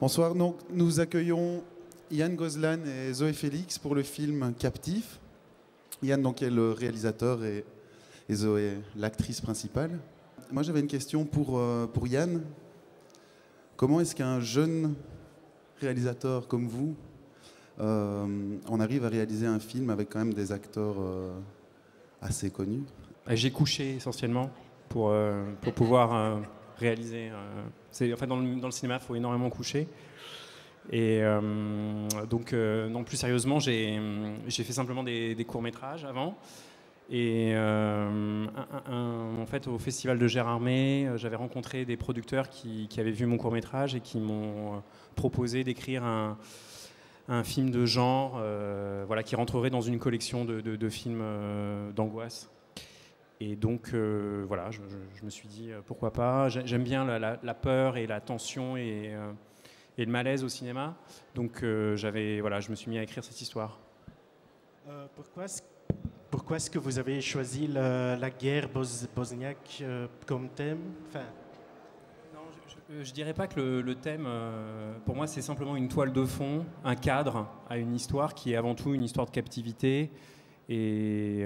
Bonsoir, donc, nous accueillons Yann Gozlan et Zoé Félix pour le film Captif. Yann donc, est le réalisateur et Zoé l'actrice principale. Moi j'avais une question pour Yann. Comment est-ce qu'un jeune réalisateur comme vous, on arrive à réaliser un film avec quand même des acteurs assez connus? J'ai couché essentiellement pour pouvoir réaliser. En fait, dans le cinéma, il faut énormément coucher. Et donc, non, plus sérieusement, j'ai fait simplement des courts-métrages avant. Et en fait, au festival de Gérardmer, j'avais rencontré des producteurs qui avaient vu mon court-métrage et qui m'ont proposé d'écrire un film de genre voilà, qui rentrerait dans une collection de films d'angoisse. Et donc, voilà, je me suis dit, pourquoi pas. J'aime bien la peur et la tension et le malaise au cinéma. Donc, voilà, je me suis mis à écrire cette histoire. Pourquoi est-ce que vous avez choisi la guerre bosniaque comme thème? Non, je dirais pas que le thème, pour moi, c'est simplement une toile de fond, un cadre à une histoire qui est avant tout une histoire de captivité. Et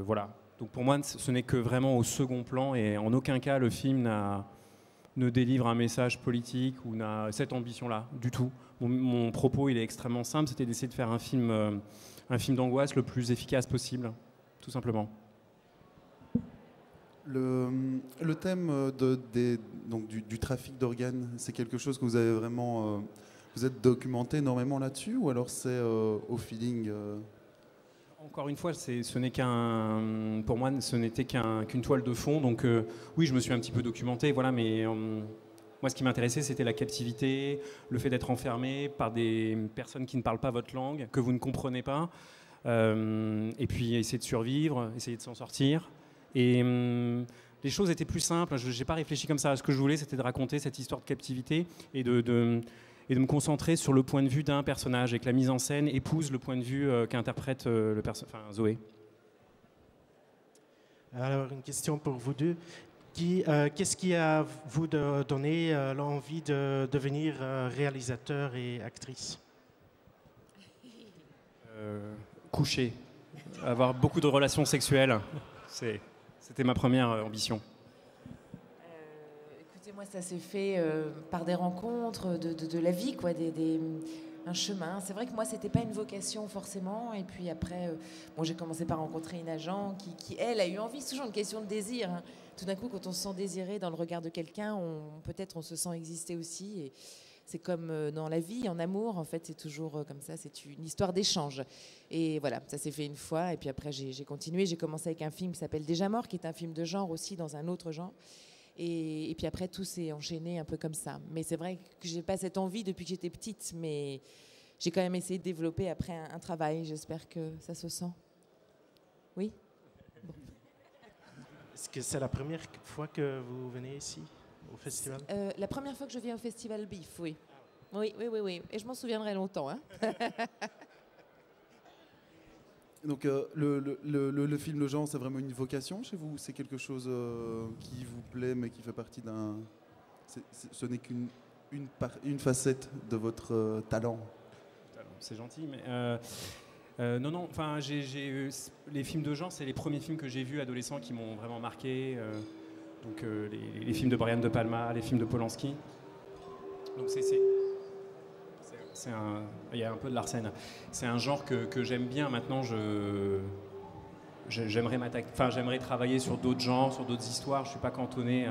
voilà. Donc pour moi, ce n'est que vraiment au second plan et en aucun cas le film ne délivre un message politique ou n'a cette ambition-là du tout. Mon propos, il est extrêmement simple, c'était d'essayer de faire un film d'angoisse le plus efficace possible, tout simplement. Le thème donc du trafic d'organes, c'est quelque chose que vous avez vraiment... vous êtes documenté énormément là-dessus ou alors c'est au feeling Encore une fois, pour moi, ce n'était qu'une toile de fond. Donc oui, je me suis un petit peu documenté, voilà, mais moi, ce qui m'intéressait, c'était la captivité, le fait d'être enfermé par des personnes qui ne parlent pas votre langue, que vous ne comprenez pas, et puis essayer de survivre, essayer de s'en sortir. Et les choses étaient plus simples. Je n'ai pas réfléchi comme ça. Ce que je voulais, c'était de raconter cette histoire de captivité et de me concentrer sur le point de vue d'un personnage et que la mise en scène épouse le point de vue qu'interprète Zoé. Alors, une question pour vous deux. Qu'est-ce qui a vous donné l'envie de devenir réalisateur et actrice? Coucher, avoir beaucoup de relations sexuelles, c'était ma première ambition. Moi, ça s'est fait par des rencontres de la vie, quoi, un chemin. C'est vrai que moi, c'était pas une vocation forcément. Et puis après, j'ai commencé par rencontrer une agent qui, elle, a eu envie. C'est toujours une question de désir. Hein. Tout d'un coup, quand on se sent désiré dans le regard de quelqu'un, peut-être on se sent exister aussi. Et c'est comme dans la vie, en amour, en fait, c'est toujours comme ça. C'est une histoire d'échange. Et voilà, ça s'est fait une fois. Et puis après, j'ai continué. J'ai commencé avec un film qui s'appelle Déjà mort, qui est un film de genre aussi, dans un autre genre. Et puis après, tout s'est enchaîné un peu comme ça. Mais c'est vrai que j'ai pas cette envie depuis que j'étais petite, mais j'ai quand même essayé de développer après un travail. J'espère que ça se sent. Oui? Bon. Est-ce que c'est la première fois que vous venez ici, au festival? La première fois que je viens au festival BIF, oui. Oui. Et je m'en souviendrai longtemps. Hein. Donc le film de genre, c'est vraiment une vocation chez vous? C'est quelque chose qui vous plaît mais qui fait partie d'un... Ce n'est qu'une facette de votre talent? C'est gentil, mais... non, enfin, les films de genre, c'est les premiers films que j'ai vus adolescents qui m'ont vraiment marqué. Donc les films de Brian De Palma, les films de Polanski. Donc il y a un peu de Larsen. C'est un genre que j'aime bien. Maintenant, j'aimerais travailler sur d'autres genres, sur d'autres histoires. Je suis pas cantonné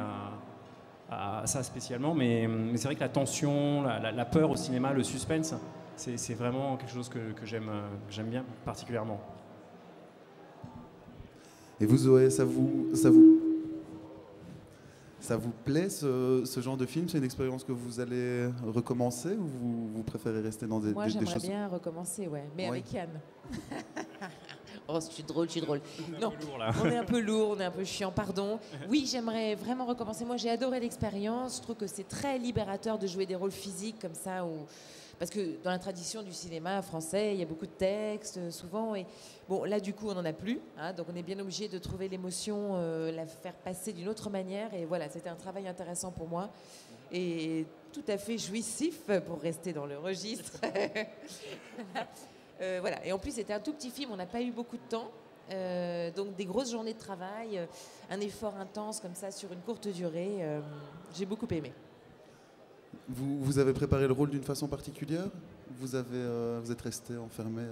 à ça spécialement, mais c'est vrai que la tension, la peur au cinéma, le suspense, c'est vraiment quelque chose que j'aime bien particulièrement. Et vous, Zoé, ça vous plaît ce genre de film? C'est une expérience que vous allez recommencer ou vous préférez rester dans des choses... Moi, j'aimerais bien recommencer, ouais. Mais avec Yann. Oh, je suis drôle. Non, on est un peu lourd, on est un peu chiant, pardon. Oui, j'aimerais vraiment recommencer. Moi, j'ai adoré l'expérience. Je trouve que c'est très libérateur de jouer des rôles physiques comme ça. Parce que dans la tradition du cinéma français, il y a beaucoup de textes, souvent. Et bon, là, du coup, on n'en a plus. Hein, donc, on est bien obligé de trouver l'émotion, la faire passer d'une autre manière. Et voilà, c'était un travail intéressant pour moi. Et tout à fait jouissif pour rester dans le registre. Voilà. Et en plus, c'était un tout petit film, on n'a pas eu beaucoup de temps. Donc des grosses journées de travail, un effort intense comme ça sur une courte durée. J'ai beaucoup aimé. Vous avez préparé le rôle d'une façon particulière? Vous êtes resté enfermé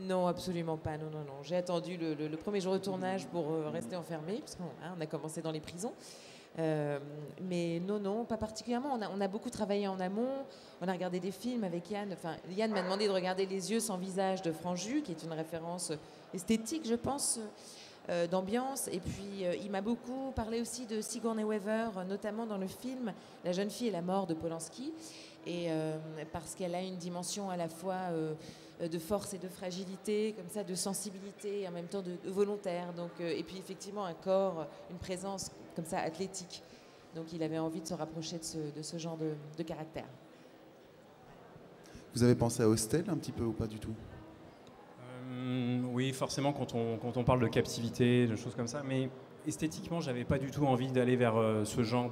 Non, absolument pas. Non. J'ai attendu le premier jour de tournage pour rester enfermé, parce qu'on a commencé dans les prisons. Mais non, pas particulièrement. On a beaucoup travaillé en amont. On a regardé des films avec Yann. Enfin, Yann m'a demandé de regarder Les yeux sans visage de Franju, qui est une référence esthétique, je pense, d'ambiance. Et puis, il m'a beaucoup parlé aussi de Sigourney Weaver, notamment dans le film La jeune fille et la mort de Polanski. Et parce qu'elle a une dimension à la fois de force et de fragilité, comme ça, de sensibilité et en même temps de volontaire. Donc, et puis effectivement un corps, une présence comme ça athlétique. Donc il avait envie de se rapprocher de ce genre de caractère. Vous avez pensé à Hostel un petit peu ou pas du tout? Oui, forcément quand on parle de captivité, de choses comme ça, mais esthétiquement j'avais pas du tout envie d'aller vers ce genre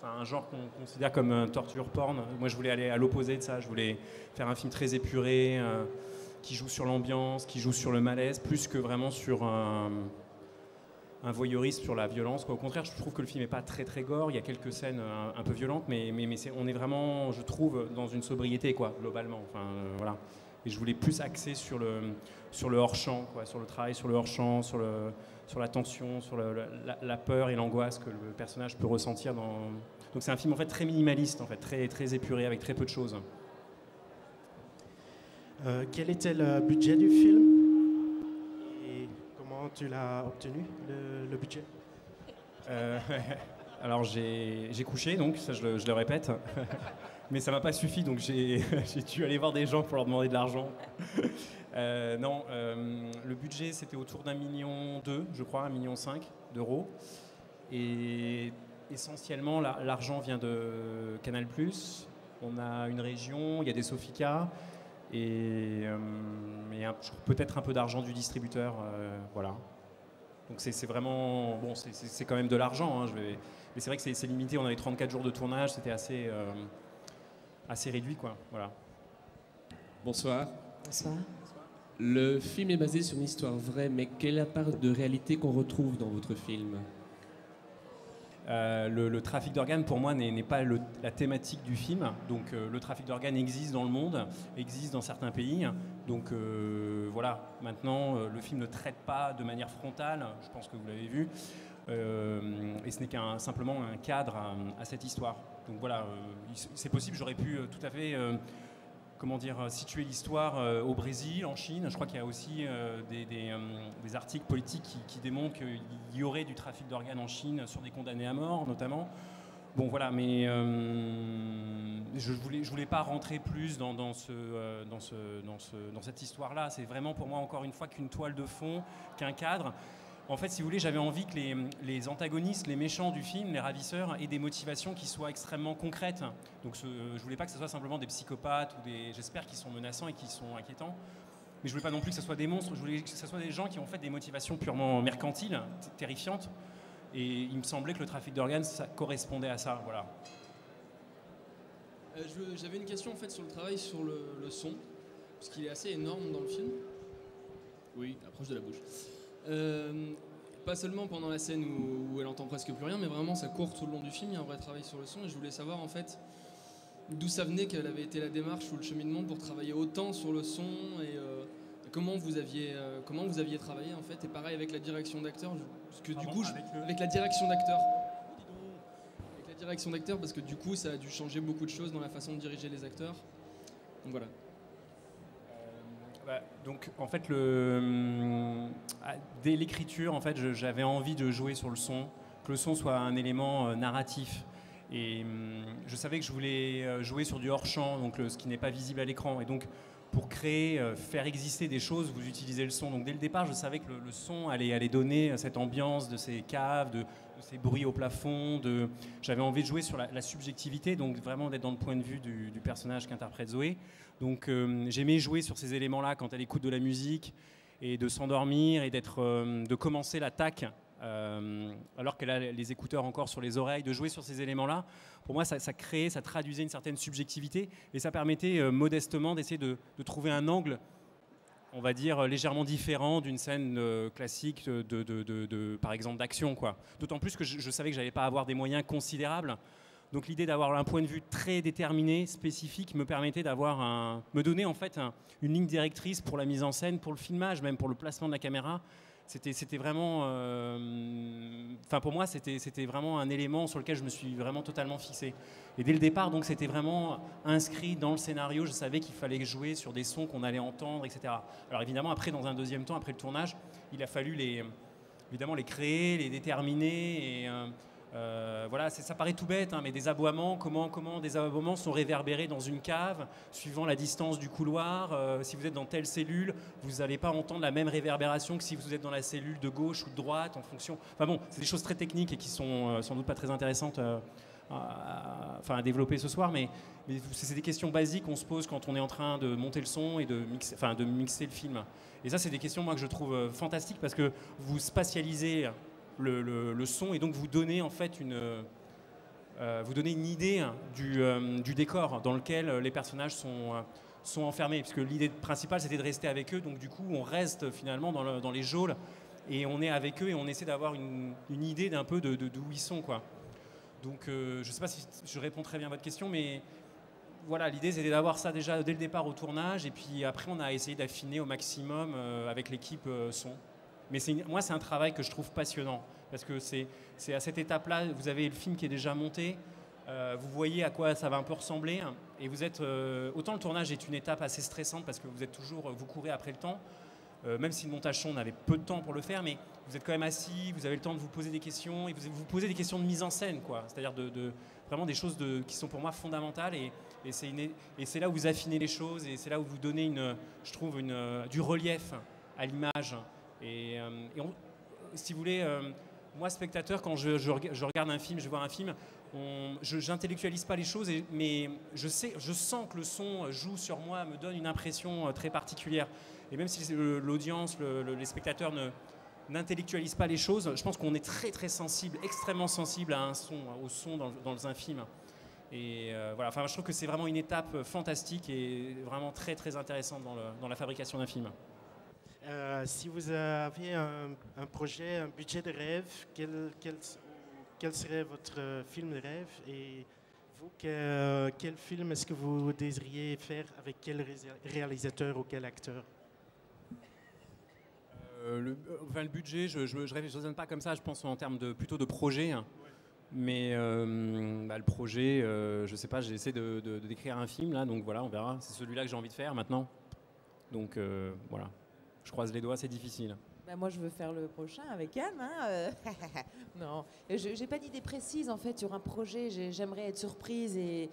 un genre qu'on considère comme un torture porn. Moi, je voulais aller à l'opposé de ça. Je voulais faire un film très épuré, qui joue sur l'ambiance, qui joue sur le malaise, plus que vraiment sur un voyeurisme, sur la violence. Au contraire, je trouve que le film n'est pas très très gore. Il y a quelques scènes un peu violentes, mais on est vraiment, je trouve, dans une sobriété, quoi, globalement. Enfin, voilà. Et je voulais plus axer sur le hors-champ, quoi, sur le travail, sur le hors-champ, sur la tension, sur la peur et l'angoisse que le personnage peut ressentir dans... Donc c'est un film en fait très minimaliste, en fait, très, très épuré, avec très peu de choses. Quel était le budget du film et comment tu l'as obtenu, le budget? Alors j'ai couché, donc ça je le répète, mais ça m'a pas suffi, donc j'ai dû aller voir des gens pour leur demander de l'argent. Le budget c'était autour d'1,2 million, je crois, 1,5 million d'euros. Et essentiellement l'argent vient de Canal+. On a une région, il y a des Sofica et peut-être un peu d'argent du distributeur, voilà. Donc c'est vraiment bon, c'est quand même de l'argent, hein, mais c'est vrai que c'est limité. On avait 34 jours de tournage, c'était assez réduit, quoi. Voilà. Bonsoir. Bonsoir. Le film est basé sur une histoire vraie, mais quelle est la part de réalité qu'on retrouve dans votre film? Le trafic d'organes, pour moi, n'est pas la thématique du film. Donc, le trafic d'organes existe dans le monde, existe dans certains pays. Donc, voilà. Maintenant, le film ne traite pas de manière frontale, je pense que vous l'avez vu. Et ce n'est simplement un cadre à cette histoire. Donc, voilà. C'est possible, j'aurais pu tout à fait... situer l'histoire au Brésil, en Chine. Je crois qu'il y a aussi des articles politiques qui démontrent qu'il y aurait du trafic d'organes en Chine sur des condamnés à mort, notamment. Bon, voilà, mais je voulais pas rentrer plus dans cette histoire-là. C'est vraiment pour moi, encore une fois, qu'une toile de fond, qu'un cadre. En fait, si vous voulez, j'avais envie que les antagonistes, les méchants du film, les ravisseurs, aient des motivations qui soient extrêmement concrètes. Donc je voulais pas que ce soit simplement des psychopathes ou j'espère qu'ils sont menaçants et qui sont inquiétants. Mais je voulais pas non plus que ce soit des monstres. Je voulais que ce soit des gens qui ont fait des motivations purement mercantiles, terrifiantes. Et il me semblait que le trafic d'organes, ça correspondait à ça. Voilà. J'avais une question en fait sur le travail sur le son, parce qu'il est assez énorme dans le film. Oui, approche de la bouche. Pas seulement pendant la scène où elle entend presque plus rien, mais vraiment ça court tout le long du film, il y a un vrai travail sur le son et je voulais savoir en fait d'où ça venait, quelle avait été la démarche ou le cheminement pour travailler autant sur le son et comment vous aviez travaillé en fait, et pareil avec la direction d'acteur, parce que du coup avec la direction d'acteur. Avec la direction d'acteur, parce que du coup ça a dû changer beaucoup de choses dans la façon de diriger les acteurs. Donc voilà. Donc en fait dès l'écriture en fait j'avais envie de jouer sur le son, que le son soit un élément narratif, et je savais que je voulais jouer sur du hors-champ, donc ce qui n'est pas visible à l'écran, et donc pour créer, faire exister des choses, vous utilisez le son. Donc dès le départ je savais que le son allait donner cette ambiance de ces caves, de ces bruits au plafond, j'avais envie de jouer sur la subjectivité, donc vraiment d'être dans le point de vue du personnage qu'interprète Zoé. Donc j'aimais jouer sur ces éléments-là quand elle écoute de la musique, et de s'endormir et de commencer l'attaque alors qu'elle a les écouteurs encore sur les oreilles, de jouer sur ces éléments-là. Pour moi, ça créait, ça traduisait une certaine subjectivité et ça permettait modestement d'essayer de trouver un angle, on va dire, légèrement différent d'une scène classique, par exemple, d'action, quoi. D'autant plus que je savais que je n'allais pas avoir des moyens considérables. Donc l'idée d'avoir un point de vue très déterminé, spécifique, me permettait me donner en fait une ligne directrice pour la mise en scène, pour le filmage, même pour le placement de la caméra. C'était vraiment, pour moi, c'était vraiment un élément sur lequel je me suis vraiment totalement fixé. Et dès le départ, donc, c'était vraiment inscrit dans le scénario. Je savais qu'il fallait jouer sur des sons qu'on allait entendre, etc. Alors évidemment, après, dans un deuxième temps, après le tournage, il a fallu évidemment les créer, les déterminer et voilà, ça paraît tout bête, hein, mais des aboiements, comment des aboiements sont réverbérés dans une cave, suivant la distance du couloir. Si vous êtes dans telle cellule, vous n'allez pas entendre la même réverbération que si vous êtes dans la cellule de gauche ou de droite, en fonction. Enfin bon, c'est des choses très techniques et qui sont sans doute pas très intéressantes à développer ce soir, mais c'est des questions basiques qu'on se pose quand on est en train de monter le son et de mixer le film. Et ça, c'est des questions, moi, que je trouve fantastiques parce que vous spatialisez le son et donc vous donnez en fait une idée du décor dans lequel les personnages sont enfermés, puisque l'idée principale c'était de rester avec eux, donc du coup on reste finalement dans les geôles et on est avec eux et on essaie d'avoir une idée d'un peu d'où ils sont, quoi. Donc je sais pas si je réponds très bien à votre question, mais voilà, l'idée c'était d'avoir ça déjà dès le départ au tournage et puis après on a essayé d'affiner au maximum avec l'équipe son. Mais moi, c'est un travail que je trouve passionnant parce que c'est à cette étape-là, vous avez le film qui est déjà monté, vous voyez à quoi ça va un peu ressembler et vous êtes autant le tournage est une étape assez stressante parce que vous courez après le temps, même si le montage son, on avait peu de temps pour le faire, mais vous êtes quand même assis, vous avez le temps de vous poser des questions et vous posez des questions de mise en scène, quoi. C'est-à-dire vraiment des choses qui sont pour moi fondamentales et c'est là où vous affinez les choses et c'est là où vous donnez je trouve du relief à l'image. Et si vous voulez, moi spectateur, quand je regarde un film, je vois un film, je n'intellectualise pas les choses, mais je sens que le son joue sur moi, me donne une impression très particulière. Et même si l'audience, les spectateurs n'intellectualisent pas les choses, je pense qu'on est très très sensible, extrêmement sensible au son dans un film. Et voilà, je trouve que c'est vraiment une étape fantastique et vraiment très très intéressante dans la fabrication d'un film. Si vous avez un projet, un budget de rêve, quel serait votre film de rêve? Et vous, quel film est-ce que vous désiriez faire avec quel réalisateur ou quel acteur? Le budget, je ne raisonne pas comme ça, je pense en termes plutôt de projet. Ouais. Mais le projet, je ne sais pas, j'essaie de décrire un film, là, donc voilà, on verra. C'est celui-là que j'ai envie de faire maintenant. Donc voilà. Je croise les doigts, c'est difficile. Moi, je veux faire le prochain avec Yann. Hein, non, je n'ai pas d'idée précise en fait sur un projet. J'aimerais être surprise et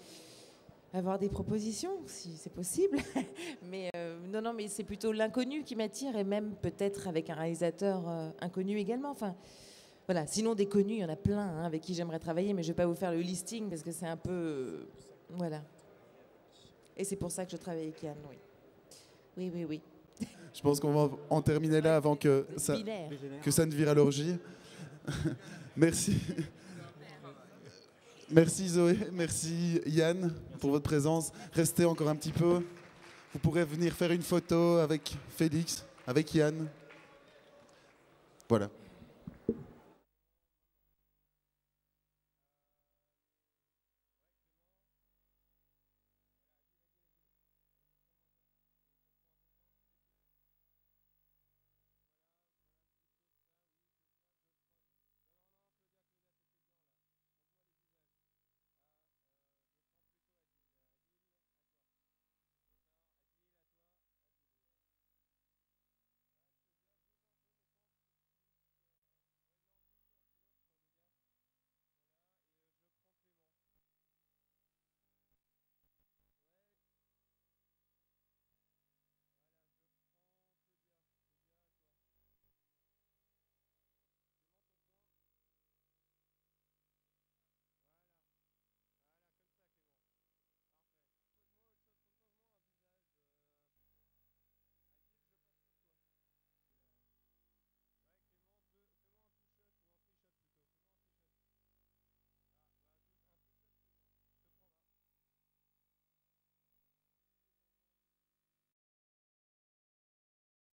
avoir des propositions, si c'est possible. Mais non, mais c'est plutôt l'inconnu qui m'attire et même peut-être avec un réalisateur inconnu également. Enfin, voilà. Sinon, des connus, il y en a plein avec qui j'aimerais travailler, mais je ne vais pas vous faire le listing parce que c'est un peu... voilà. Et c'est pour ça que je travaille avec Yann, oui. Oui. Je pense qu'on va en terminer là avant que ça ne vire à l'orgie. Merci. Merci Zoé, merci Yann pour votre présence. Restez encore un petit peu. Vous pourrez venir faire une photo avec Félix, avec Yann. Voilà.